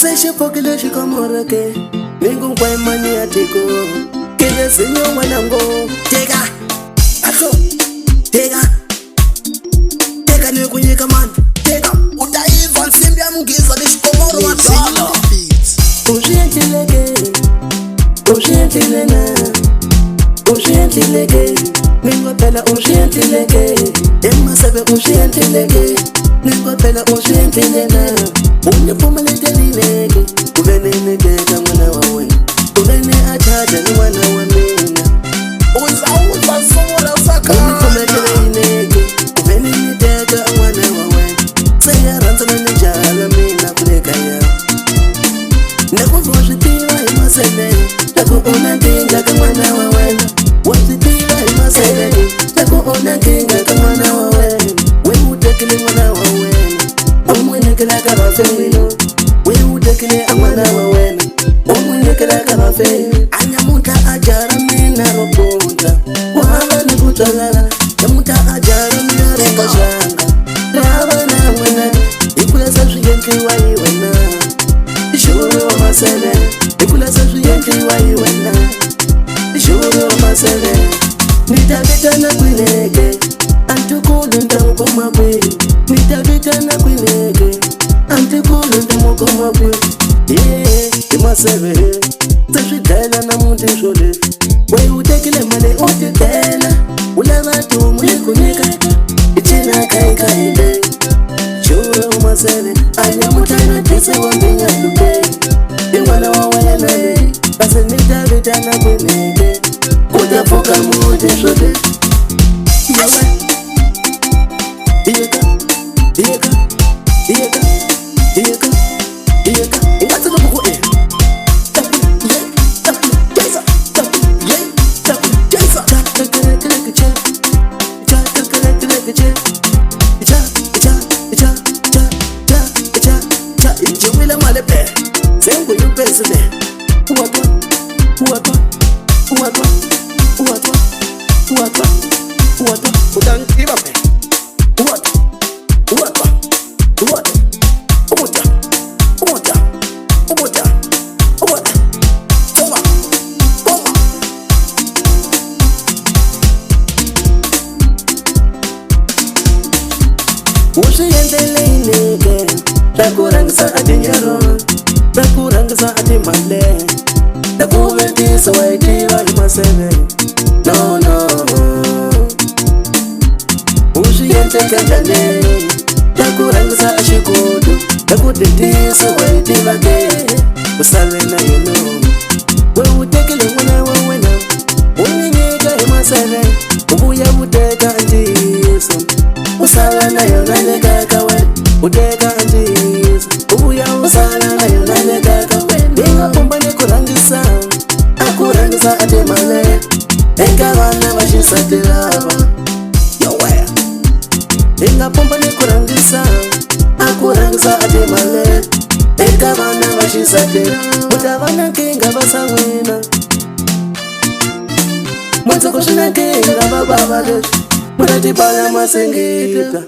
se pokile shikomora ke Ningu kwa imani ya tiko Kile sinyo wanango Tega Aso Tega Tega ni kunyika man Tega Utaiva nsimbi ya mgiza ni shikomora wa tala Ushientileke Ushientilena Ushientileke Ningu pela ushientileke Emma sebe ushientileke Ningu pela ushientilena Unipumelete lileke Uvenene teka mwana wawe Uvene achaja ni mwana wa mina Uza sola saka Unipumelete lileke Uvenene teka mwana wawe Seya ranza na njala mina kuleka ya Nekuzwashitiwa imasele Takuona kinga ka mwana wawe Washitiwa imasele Takuona kinga ka mwana wawe We utekile mwana wawe Omwenekela kabafeyo We utekile mwana wawe Omwenekela kabafeyo Anyamuta ajara mina roponda Wahaba ni kutalala Yamuta ajara mina rekashanga Raba na mwena Ikula sasu yenki wa iwena Ishuru wa masele Ikula sasu yenki wa iwena Ishuru wa masele Nitabita na kwineke Antukulu ndamukoma kwe Nitabita na kwineke Antukulu ndamukoma kwe Imasebe Tashidela na mundi shole We utekile mane utitela Ulema tu mwikunika Ichina kai kaide Shura umasebe Anyamutana tese wambinya luke Iwana wawele nane Base nitabita na kwineke Kutafuka mundi shole Yawe Iyeka Iyeka Iyeka Iyeka Iyeka Ingata lukuku Jumila malepe Zengu yupesile Uwatwa Uwatwa Uwatwa Uwatwa Uwatwa Uwatwa Utankiba pe Uwatwa Uwatwa Uwatwa Uwatwa Uwatwa Uwatwa Uwatwa Toma Toma Ushiyendele ineke Takurangsa ati nyaro Takurangsa ati male Takuventisa waitiwa imasebe No no Ushiyente kandale Takurangsa ashikudu Takudintisa waitiwa ke Usale na yono We utekele mwana wawena Uninyeka imasebe Ubuya uteka antiso Usala na yonane kakawe Uteka antiso Ubuya usala na yonane kakawe Ninga pumba ni kurangisa Akurangisa ati male Enga wana washisa tilawa Yo wea Ninga pumba ni kurangisa Akurangisa ati male Enga wana washisa tilawa Mutavana kinga basa wina Mwanza kushina kinga bababa lesh Mutati pala masengita